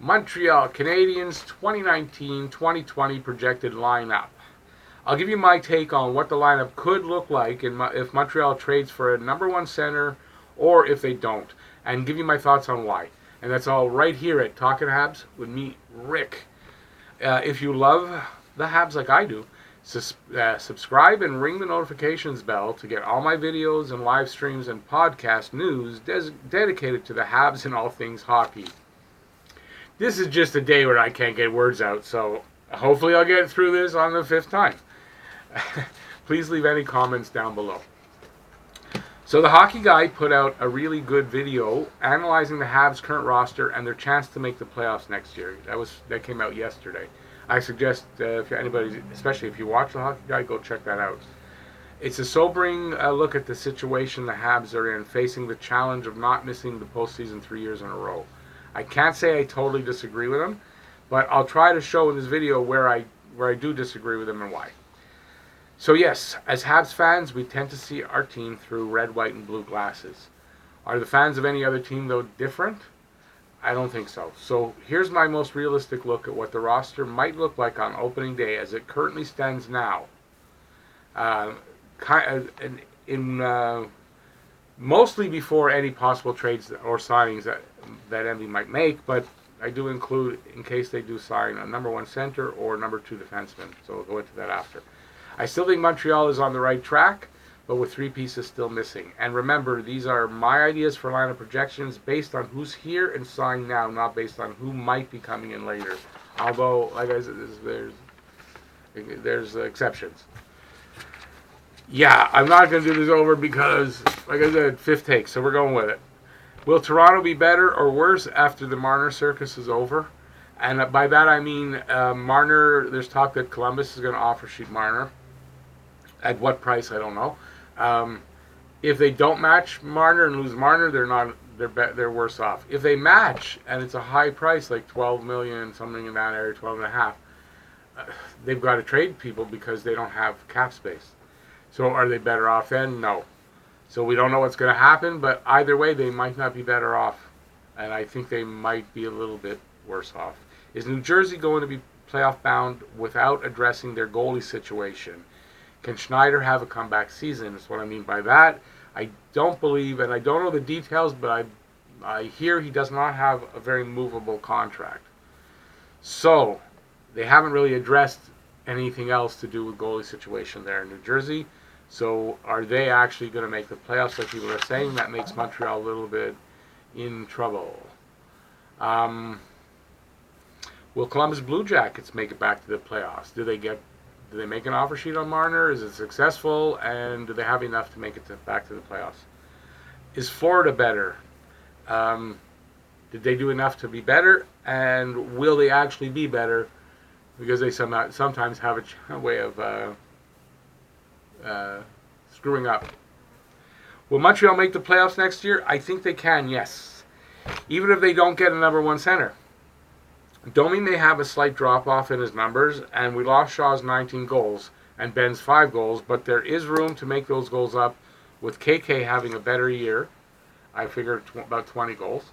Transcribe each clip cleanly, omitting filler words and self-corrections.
Montreal Canadiens 2019-2020 projected lineup. I'll give you my take on what the lineup could look like if Montreal trades for a number one center or if they don't, and give you my thoughts on why. And that's all right here at Talking Habs with me, Rick. If you love the Habs like I do, subscribe and ring the notifications bell to get all my videos and live streams and podcast news dedicated to the Habs and all things hockey. This is just a day where I can't get words out, so hopefully I'll get through this on the 5th time. Please leave any comments down below. So the Hockey Guy put out a really good video analyzing the Habs' current roster and their chance to make the playoffs next year. That came out yesterday. I suggest if anybody, especially if you watch the Hockey Guy, go check that out. It's a sobering look at the situation the Habs are in, facing the challenge of not missing the postseason 3 years in a row. I can't say I totally disagree with him, but I'll try to show in this video where I do disagree with him and why. So yes, as Habs fans, we tend to see our team through red, white, and blue glasses. Are the fans of any other team, though, different? I don't think so. So here's my most realistic look at what the roster might look like on opening day as it currently stands now. Mostly before any possible trades or signings that Envy might make, but I do include in case they do sign a number one center or number two defenseman. So we'll go into that after. I still think Montreal is on the right track, but with 3 pieces still missing. And remember, these are my ideas for lineup projections based on who's here and signed now, not based on who might be coming in later. Although, like I said, there's exceptions. Yeah, I'm not going to do this over because, like I said, 5th take, so we're going with it. Will Toronto be better or worse after the Marner circus is over? And by that I mean Marner, there's talk that Columbus is going to offer sheet Marner. At what price, I don't know. If they don't match Marner and lose Marner, they're worse off. If they match and it's a high price, like $12 million, something in that area, 12.5, they've got to trade people because they don't have cap space. So are they better off then? No. So we don't know what's going to happen, but either way, they might not be better off. And I think they might be a little bit worse off. Is New Jersey going to be playoff bound without addressing their goalie situation? Can Schneider have a comeback season? That's what I mean by that. I don't believe, and I don't know the details, but I hear he does not have a very movable contract. So they haven't really addressed anything else to do with goalie situation there in New Jersey. So are they actually going to make the playoffs like people are saying? That makes Montreal a little bit in trouble. Will Columbus Blue Jackets make it back to the playoffs? Do they make an offer sheet on Marner? Is it successful? And do they have enough to make it back to the playoffs? Is Florida better? Did they do enough to be better? And will they actually be better? Because they sometimes have a way of screwing up. Will Montreal make the playoffs next year? I think they can, yes. Even if they don't get a number one center. Domi may have a slight drop-off in his numbers, and we lost Shaw's 19 goals and Ben's 5 goals, but there is room to make those goals up with KK having a better year. I figure about 20 goals,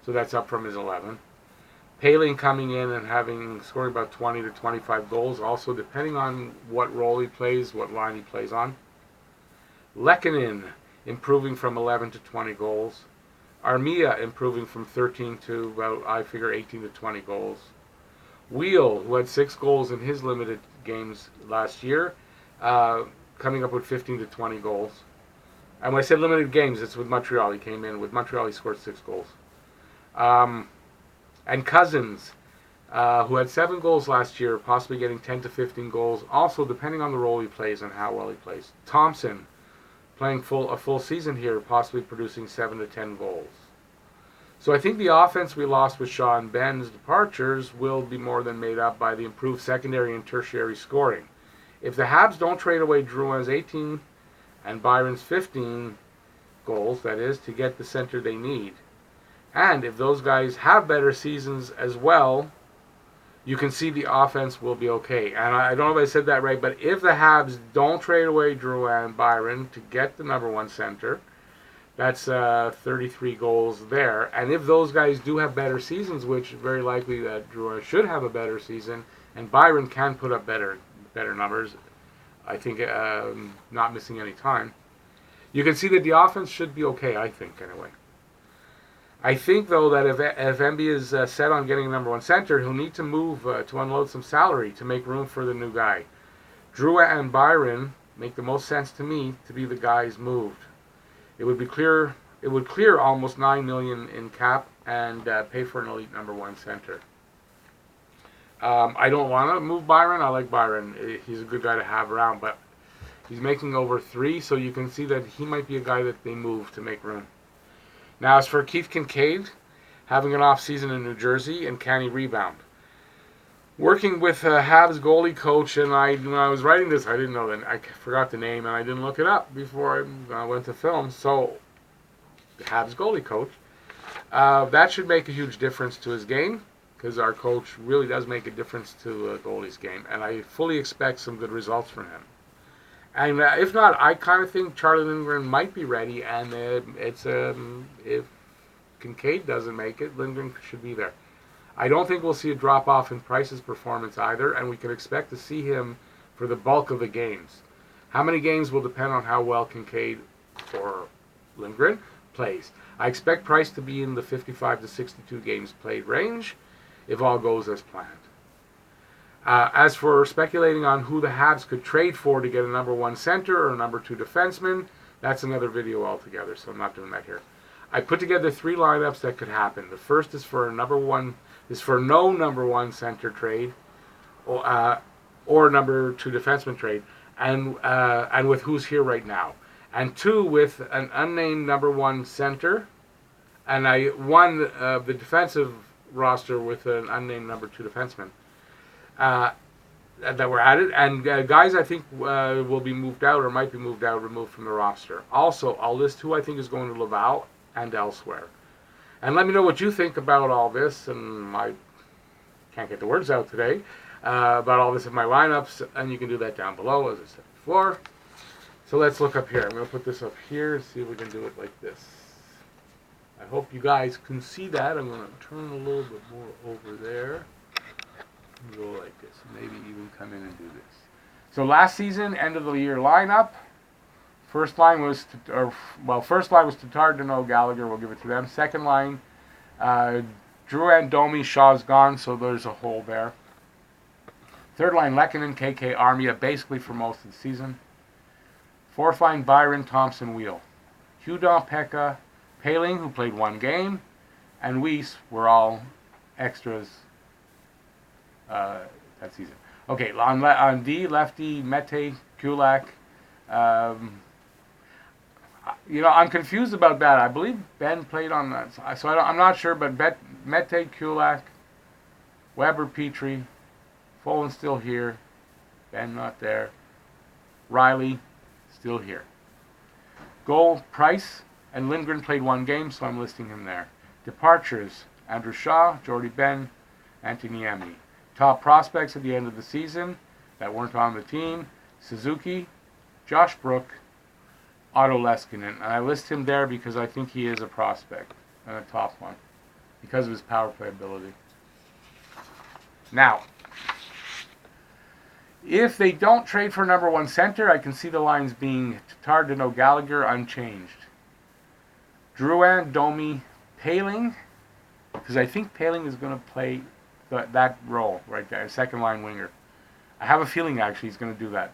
so that's up from his 11. Paling coming in and scoring about 20 to 25 goals, also depending on what role he plays, what line he plays on. Lehkonen improving from 11 to 20 goals. Armia improving from 13 to about, I figure, 18 to 20 goals. Wheel, who had 6 goals in his limited games last year, coming up with 15 to 20 goals. And when I said limited games, it's with Montreal. He came in. With Montreal, he scored 6 goals. And Cousins, who had 7 goals last year, possibly getting 10 to 15 goals, also depending on the role he plays and how well he plays. Thompson, playing a full season here, possibly producing 7 to 10 goals. So I think the offense we lost with Shaw and Ben's departures will be more than made up by the improved secondary and tertiary scoring. If the Habs don't trade away Drouin's 18 and Byron's 15 goals, that is, to get the center they need, and if those guys have better seasons as well, you can see the offense will be okay. And I don't know if I said that right, but if the Habs don't trade away Drouin and Byron to get the number one center, That's 33 goals there. And if those guys do have better seasons, which very likely that Drouin should have a better season, and Byron can put up better numbers, I think not missing any time, you can see that the offense should be okay, I think, anyway. I think, though, that if Emby is set on getting a number one center, he'll need to move to unload some salary to make room for the new guy. Drouin and Byron make the most sense to me to be the guys moved. It would clear almost $9 million in cap and pay for an elite number one center. I don't want to move Byron. I like Byron. He's a good guy to have around, but he's making over $3 million, so you can see that he might be a guy that they move to make room. Now, as for Keith Kincaid, having an off season in New Jersey, and can he rebound? Working with Habs goalie coach, and when I was writing this, I didn't know that. I forgot the name, and I didn't look it up before I went to film. So, Habs goalie coach, that should make a huge difference to his game, because our coach really does make a difference to a goalie's game, and I fully expect some good results from him. And if not, I kind of think Charlie Lindgren might be ready, and if Kincaid doesn't make it, Lindgren should be there. I don't think we'll see a drop-off in Price's performance either, and we can expect to see him for the bulk of the games. How many games will depend on how well Kincaid or Lindgren plays. I expect Price to be in the 55 to 62 games played range if all goes as planned. As for speculating on who the Habs could trade for to get a number one center or a number two defenseman, that's another video altogether, so I'm not doing that here. I put together 3 lineups that could happen. The first is for no number one center trade, or number two defenseman trade, and with who's here right now, and 2 with an unnamed number one center, and I won the defensive roster with an unnamed number two defenseman that were added, and guys I think will be moved out or might be moved out, removed from the roster. Also, I'll list who I think is going to Laval and elsewhere. And let me know what you think about all this, and I can't get the words out today, about all this in my lineups, and you can do that down below, as I said before. So let's look up here. I'm going to put this up here and see if we can do it like this. I hope you guys can see that. I'm going to turn a little bit more over there. And go like this. Maybe even come in and do this. So last season, end of the year lineup. First line was Tatar, Deneau, Gallagher. We'll give it to them. Second line, Drouin, Domi, Shaw's gone, so there's a hole there. Third line, Lehkonen, KK, Armia, basically for most of the season. Fourth line, Byron, Thompson, Wheel. Hudon, Pekka, Paling, who played 1 game, and Weiss were all extras that season. Okay, on D, lefty, Mete, Kulak. I'm confused about that. I believe Ben played on that, so I'm not sure, but Mete, Kulak, Weber, Petrie, Folan's still here, Ben not there, Riley still here. Goal, Price, and Lindgren played 1 game, so I'm listing him there. Departures, Andrew Shaw, Jordy Ben, Anthony Niemi. Top prospects at the end of the season that weren't on the team, Suzuki, Josh Brook, Otto Leskinen. And I list him there because I think he is a prospect and a top one because of his power play ability. Now, if they don't trade for number one center, I can see the lines being Tatar, Deneau, Gallagher unchanged. Drouin, Domi, Paling, because I think Paling is going to play that role right there, second line winger. I have a feeling actually he's going to do that.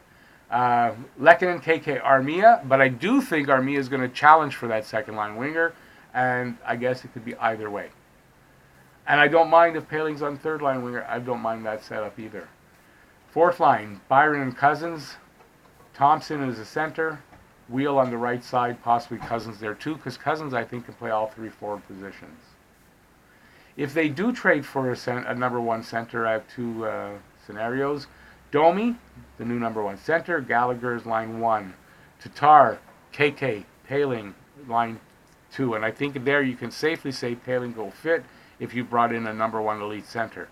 Lehkonen, KK, Armia, but I do think Armia is going to challenge for that second line winger, and I guess it could be either way. And I don't mind if Paling's on third line winger. I don't mind that setup either. Fourth line, Byron and Cousins. Thompson is a center. Wheel on the right side, possibly Cousins there too, because Cousins I think can play all 3 forward positions. If they do trade for a number one center, I have 2 scenarios. Domi, the new number one center. Gallagher's line 1. Tatar, KK, Paling, line 2. And I think there you can safely say Paling will fit if you brought in a number 1 elite center.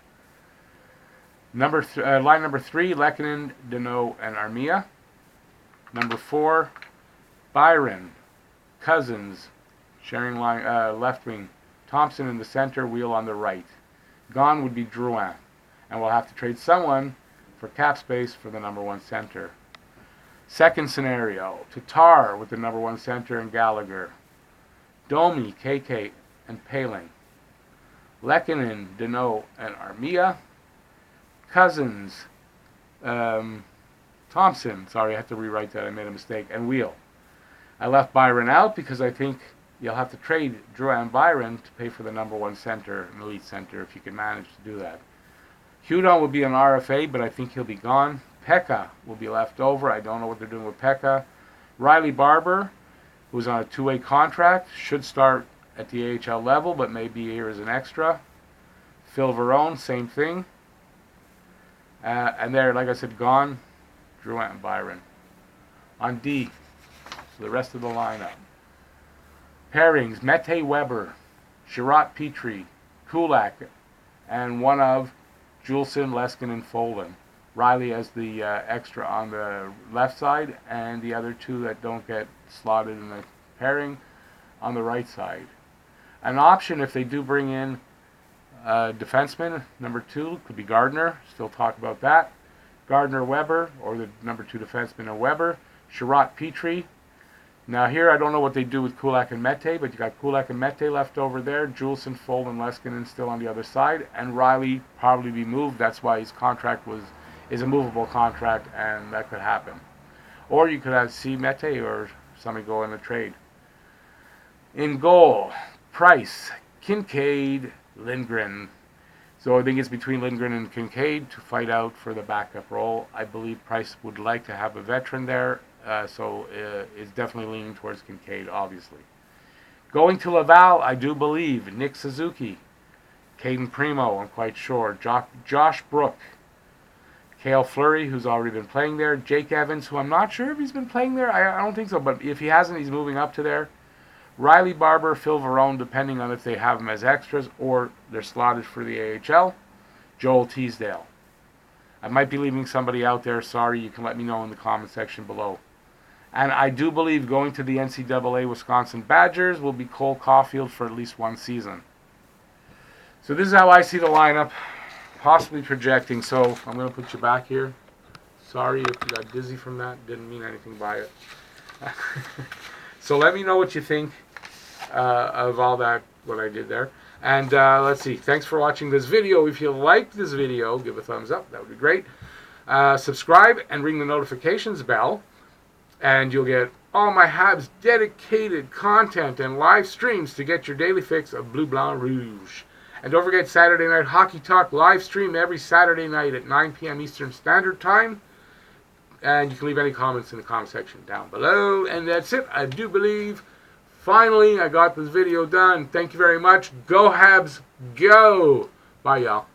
Line number 3, Lehkonen, Deneau, and Armia. Number 4, Byron, Cousins, Sharing line, left wing. Thompson in the center, Wheel on the right. Gone would be Drouin. And we'll have to trade someone for cap space for the number 1 center. Second scenario, Tatar with the number 1 center and Gallagher. Domi, KK, and Paling. Lehkonen, Deneau, and Armia. Cousins, Thompson, sorry, I have to rewrite that, I made a mistake, and Wheel. I left Byron out because I think you'll have to trade Drouin and Byron to pay for the number 1 center, an elite center, if you can manage to do that. Hudon will be an RFA, but I think he'll be gone. Pekka will be left over. I don't know what they're doing with Pekka. Riley Barber, who's on a 2-way contract, should start at the AHL level, but may be here as an extra. Phil Verone, same thing. And there, like I said, gone, Drouin and Byron. On D, so the rest of the lineup. Pairings, Mete Weber, Sherratt Petrie, Kulak, and one of Juleson, Leskin, and Folin. Riley as the extra on the left side, and the other 2 that don't get slotted in the pairing on the right side. An option if they do bring in defenseman, number 2, could be Gardner. Still talk about that. Gardner, Weber, or the number 2 defenseman or Weber. Sherratt Petrie. Now here I don't know what they do with Kulak and Mete, but you got Kulak and Mete left over there. Juleson, Fold, and Leskinen still on the other side. And Riley probably be moved. That's why his contract is a movable contract, and that could happen. Or you could have see Mete or somebody go in a trade. In goal, Price, Kincaid, Lindgren. So I think it's between Lindgren and Kincaid to fight out for the backup role. I believe Price would like to have a veteran there, so it's definitely leaning towards Kincaid, obviously. Going to Laval, I do believe Nick Suzuki, Caden Primo, I'm quite sure, Josh Brook, Cale Fleury, who's already been playing there, Jake Evans, who I'm not sure if he's been playing there. I don't think so, but if he hasn't, he's moving up to there. Riley Barber, Phil Verone, depending on if they have them as extras or they're slotted for the AHL. Joel Teasdale. I might be leaving somebody out there. Sorry, you can let me know in the comment section below. And I do believe going to the NCAA Wisconsin Badgers will be Cole Caulfield for at least 1 season. So this is how I see the lineup, possibly projecting. So I'm going to put you back here. Sorry if you got dizzy from that. Didn't mean anything by it. So let me know what you think of all that, what I did there. And let's see. Thanks for watching this video. If you liked this video, give a thumbs up. That would be great. Subscribe and ring the notifications bell. And you'll get all my Habs dedicated content and live streams to get your daily fix of Bleu Blanc Rouge. And don't forget Saturday Night Hockey Talk live stream every Saturday night at 9 p.m. Eastern Standard Time. And you can leave any comments in the comment section down below. And that's it. I do believe, finally, I got this video done. Thank you very much. Go Habs, go! Bye, y'all.